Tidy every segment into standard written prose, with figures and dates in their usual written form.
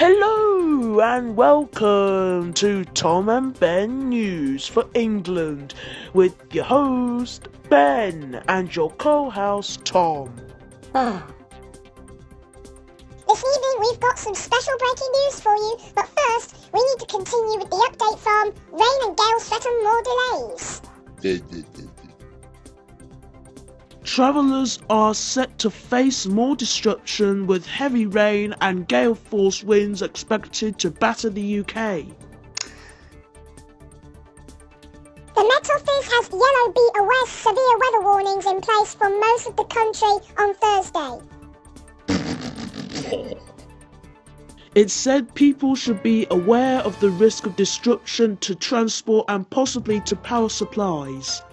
Hello and welcome to Tom and Ben News for England with your host Ben and your co-host Tom. This evening we've got some special breaking news for you, but first we need to continue with the update from rain and gale threaten more delays. Travellers are set to face more destruction with heavy rain and gale force winds expected to batter the UK. The Met Office has yellow be aware severe weather warnings in place for most of the country on Thursday. It said people should be aware of the risk of destruction to transport and possibly to power supplies.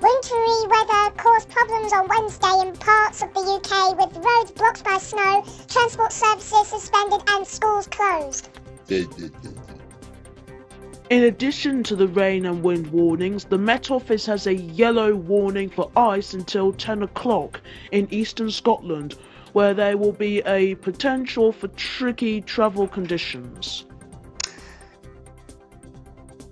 Wintry weather caused problems on Wednesday in parts of the UK with roads blocked by snow, transport services suspended and schools closed. In addition to the rain and wind warnings, the Met Office has a yellow warning for ice until 10 o'clock in eastern Scotland, where there will be a potential for tricky travel conditions.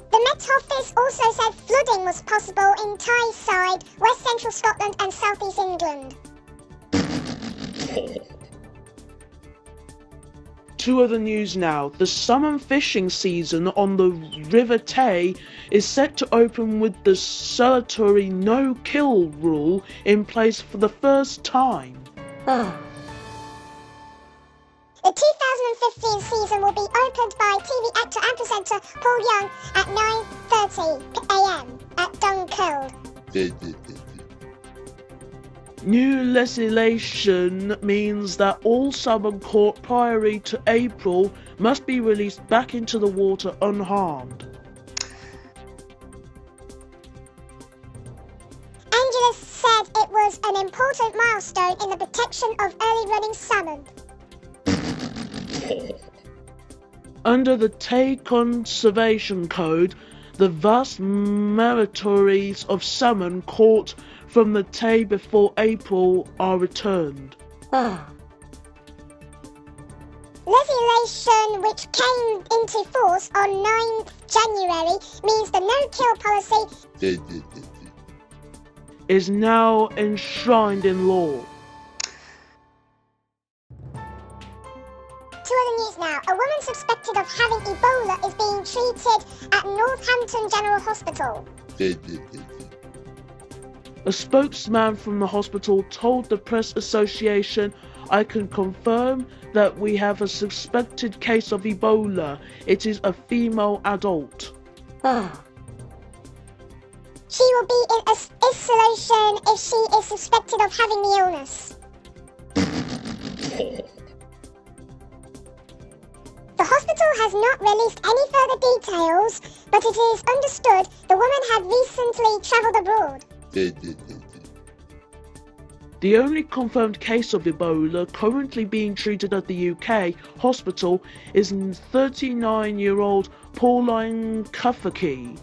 The Met Office also said flooding was possible in Tyneside, West Central Scotland and South East England. To other news now. The salmon fishing season on the River Tay is set to open with the salutary no-kill rule in place for the first time. The 2015 season will be opened by TV actor and presenter Paul Young at 9:30 a.m. at Dunkeld. New legislation means that all salmon caught prior to April must be released back into the water unharmed. Angeles said it was an important milestone in the protection of early running salmon. Under the Tay Conservation Code, the vast maritories of salmon caught from the Tay before April are returned. Legislation which came into force on 9th January means the no-kill policy is now enshrined in law. To other news now. A woman suspected of having Ebola is being treated at Northampton General Hospital. A spokesman from the hospital told the Press Association, "I can confirm that we have a suspected case of Ebola. It is a female adult." She will be in isolation if she is suspected of having the illness. The hospital has not released any further details, but it is understood the woman had recently travelled abroad. The only confirmed case of Ebola currently being treated at the UK hospital is 39-year-old Pauline Kafaki.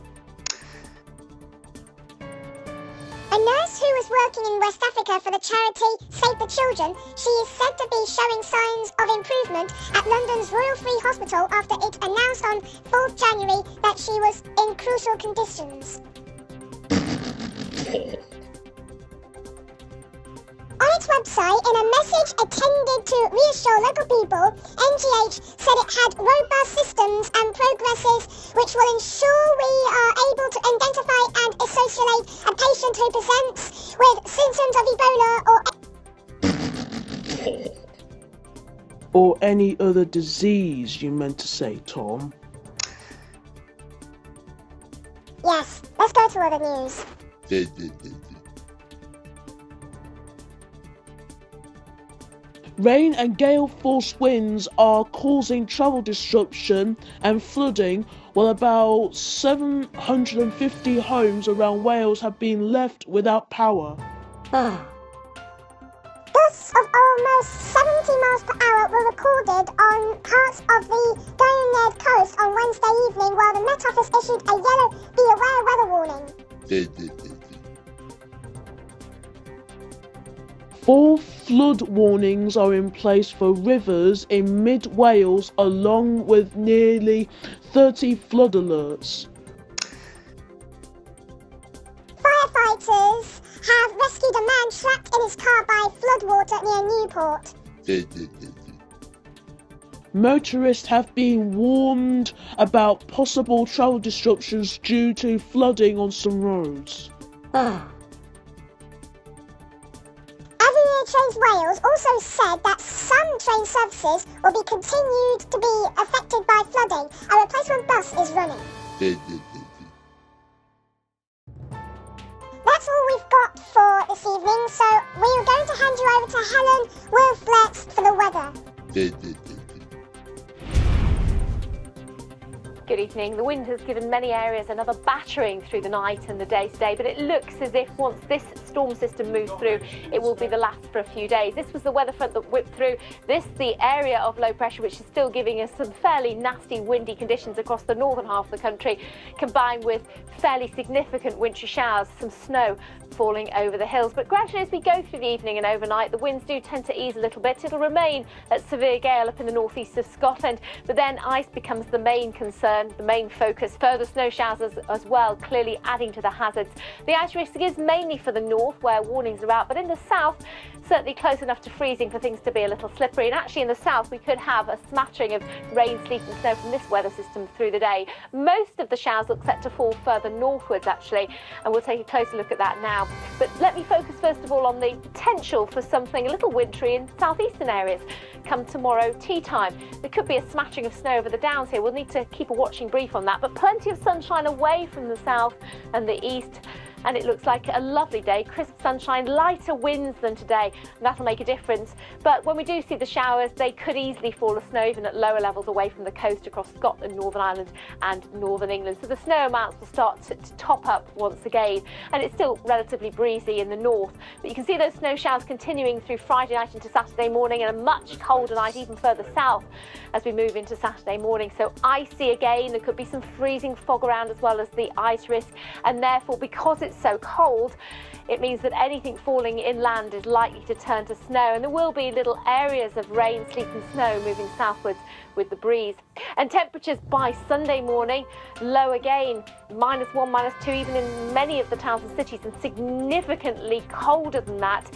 A nurse who was working in West Africa for the charity Save the Children, she is said to be showing signs of improvement at London's Royal Free Hospital after it announced on 4th January that she was in crucial conditions. On its website, in a message intended to reassure local people, NGH said it had robust systems and progresses which will ensure we are able to identify and isolate a patient who presents with symptoms of Ebola Or any other disease, you meant to say, Tom. Yes, let's go to other news. Rain and gale force winds are causing travel disruption and flooding, while about 750 homes around Wales have been left without power. Gusts of almost 70 miles per hour were recorded on parts of the Gwynedd coast on Wednesday evening, while the Met Office issued a yellow be aware weather warning. 4 Flood warnings are in place for rivers in mid-Wales, along with nearly 30 flood alerts. Firefighters have rescued a man trapped in his car by floodwater near Newport. Motorists have been warned about possible travel disruptions due to flooding on some roads. Everywhere Trains Wales also said that some train services will be continued to be affected by flooding. A replacement bus is running. That's all we've got for this evening, so we're going to hand you over to Helen Wilflex for the weather. Good evening. The wind has given many areas another battering through the night and the day today, but it looks as if once this storm system moves through, it will be the last for a few days. This was the weather front that whipped through. This, the area of low pressure, which is still giving us some fairly nasty windy conditions across the northern half of the country, combined with fairly significant wintry showers, some snow falling over the hills. But gradually as we go through the evening and overnight, the winds do tend to ease a little bit. It'll remain at severe gale up in the northeast of Scotland, but then ice becomes the main concern, the main focus. Further snow showers as well, clearly adding to the hazards. The ice risk is mainly for the north, where warnings are out, but in the south, certainly close enough to freezing for things to be a little slippery. And actually in the south, we could have a smattering of rain, sleet and snow from this weather system through the day. Most of the showers look set to fall further northwards, actually, and we'll take a closer look at that now. But let me focus first of all on the potential for something a little wintry in southeastern areas come tomorrow tea time. There could be a smattering of snow over the downs here. We'll need to keep a watching brief on that, but plenty of sunshine away from the south and the east. And it looks like a lovely day, crisp sunshine, lighter winds than today, and that'll make a difference. But when we do see the showers, they could easily fall as snow even at lower levels away from the coast across Scotland, Northern Ireland and Northern England. So the snow amounts will start to top up once again, and it's still relatively breezy in the north. But you can see those snow showers continuing through Friday night into Saturday morning, and a much colder night even further south as we move into Saturday morning. So icy again, there could be some freezing fog around as well as the ice risk, and therefore because it's so cold, it means that anything falling inland is likely to turn to snow, and there will be little areas of rain, sleet and snow moving southwards with the breeze. And temperatures by Sunday morning, low again, -1, -2, even in many of the towns and cities, and significantly colder than that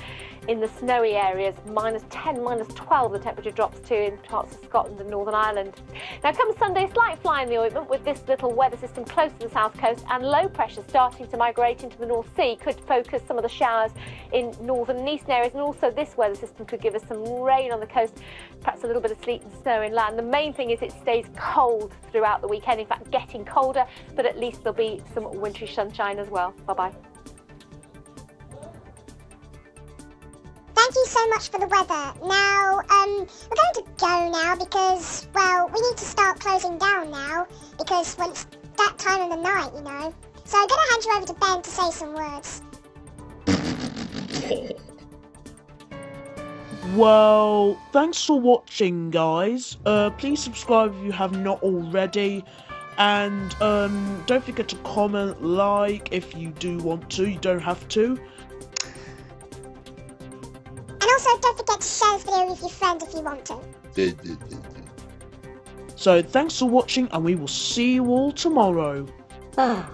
in the snowy areas. -10, -12 the temperature drops to in parts of Scotland and Northern Ireland. Now come Sunday, slight fly in the ointment with this little weather system close to the south coast, and low pressure starting to migrate into the North Sea could focus some of the showers in northern and eastern areas, and also this weather system could give us some rain on the coast, perhaps a little bit of sleet and snow inland. The main thing is it stays cold throughout the weekend, in fact getting colder, but at least there'll be some wintry sunshine as well. Bye-bye. Thank you so much for the weather. Now, we're going to go now because, well, we need to start closing down now because when it's that time of the night, you know. So I'm going to hand you over to Ben to say some words. Well, thanks for watching, guys. Please subscribe if you have not already. And don't forget to comment, like if you do want to. You don't have to. And also, don't forget to share this video with your friends if you want to. So, thanks for watching, and we will see you all tomorrow. Bye!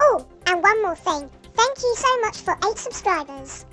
Oh, and one more thing. Thank you so much for 8 subscribers.